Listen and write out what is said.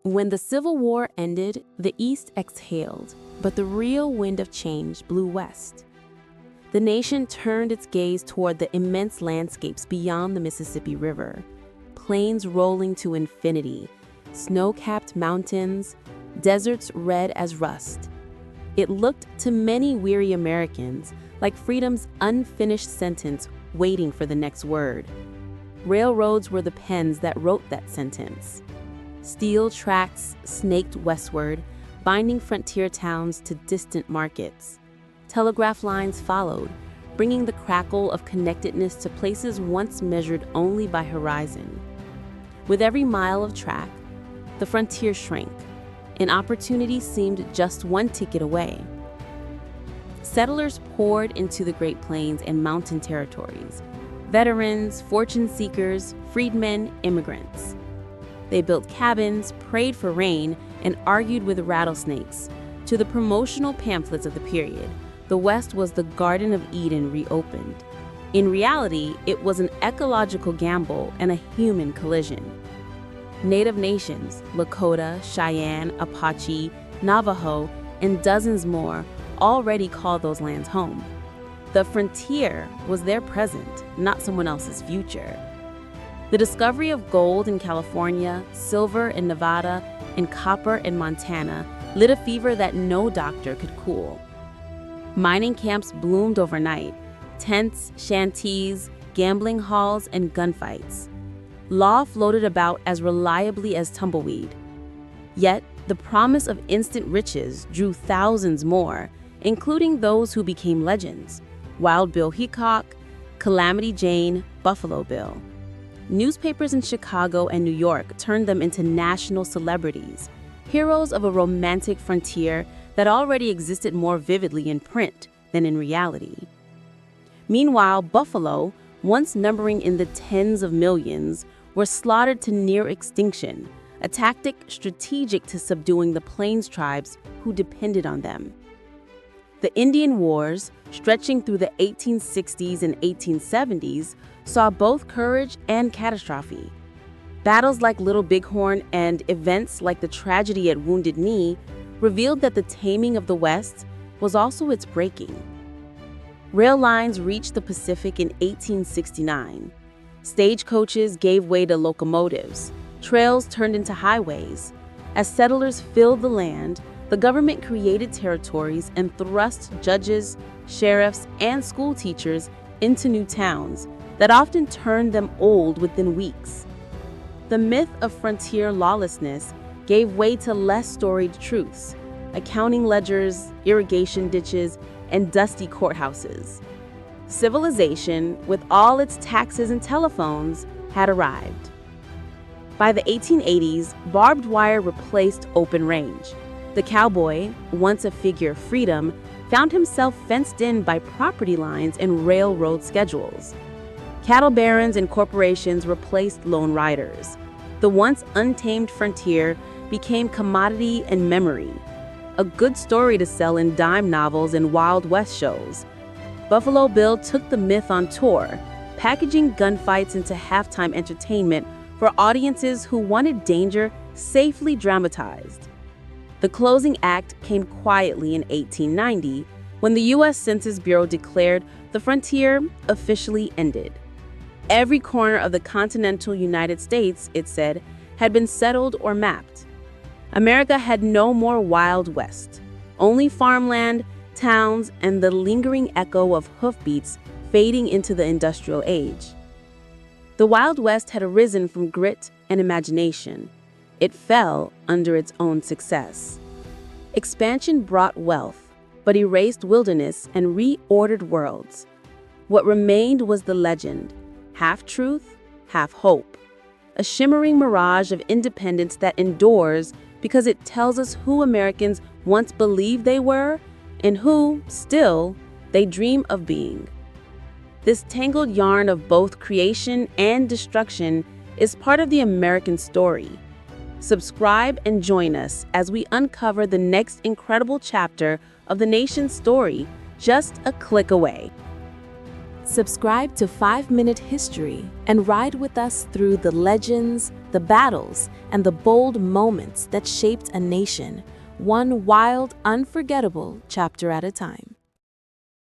When the Civil War ended, the East exhaled, but the real wind of change blew west. The nation turned its gaze toward the immense landscapes beyond the Mississippi River, plains rolling to infinity, snow-capped mountains, deserts red as rust. It looked to many weary Americans like freedom's unfinished sentence waiting for the next word. Railroads were the pens that wrote that sentence. Steel tracks snaked westward, binding frontier towns to distant markets. Telegraph lines followed, bringing the crackle of connectedness to places once measured only by horizon. With every mile of track, the frontier shrank, and opportunity seemed just one ticket away. Settlers poured into the Great Plains and mountain territories. Veterans, fortune seekers, freedmen, immigrants. They built cabins, prayed for rain, and argued with rattlesnakes. To the promotional pamphlets of the period, the West was the Garden of Eden reopened. In reality, it was an ecological gamble and a human collision. Native nations, Lakota, Cheyenne, Apache, Navajo, and dozens more already called those lands home. The frontier was their present, not someone else's future. The discovery of gold in California, silver in Nevada, and copper in Montana lit a fever that no doctor could cool. Mining camps bloomed overnight, tents, shanties, gambling halls, and gunfights. Law floated about as reliably as tumbleweed. Yet, the promise of instant riches drew thousands more, including those who became legends: Wild Bill Hickok, Calamity Jane, Buffalo Bill. Newspapers in Chicago and New York turned them into national celebrities, heroes of a romantic frontier that already existed more vividly in print than in reality. Meanwhile, buffalo, once numbering in the tens of millions, were slaughtered to near extinction, a tactic strategic to subduing the Plains tribes who depended on them. The Indian Wars, stretching through the 1860s and 1870s, saw both courage and catastrophe. Battles like Little Bighorn and events like the tragedy at Wounded Knee revealed that the taming of the West was also its breaking. Rail lines reached the Pacific in 1869. Stagecoaches gave way to locomotives. Trails turned into highways. As settlers filled the land, the government created territories and thrust judges, sheriffs, and school teachers into new towns that often turned them old within weeks. The myth of frontier lawlessness gave way to less storied truths: accounting ledgers, irrigation ditches, and dusty courthouses. Civilization, with all its taxes and telephones, had arrived. By the 1880s, barbed wire replaced open range. The cowboy, once a figure of freedom, found himself fenced in by property lines and railroad schedules. Cattle barons and corporations replaced lone riders. The once untamed frontier became commodity and memory, a good story to sell in dime novels and Wild West shows. Buffalo Bill took the myth on tour, packaging gunfights into halftime entertainment for audiences who wanted danger safely dramatized. The closing act came quietly in 1890, when the U.S. Census Bureau declared the frontier officially ended. Every corner of the continental United States, it said, had been settled or mapped. America had no more Wild West, only farmland, towns, and the lingering echo of hoofbeats fading into the industrial age. The Wild West had arisen from grit and imagination. It fell under its own success. Expansion brought wealth, but erased wilderness and reordered worlds. What remained was the legend, half truth, half hope, a shimmering mirage of independence that endures because it tells us who Americans once believed they were and who, still, they dream of being. This tangled yarn of both creation and destruction is part of the American story. Subscribe and join us as we uncover the next incredible chapter of the nation's story, just a click away. Subscribe to 5-Minute History and ride with us through the legends, the battles, and the bold moments that shaped a nation, one wild, unforgettable chapter at a time.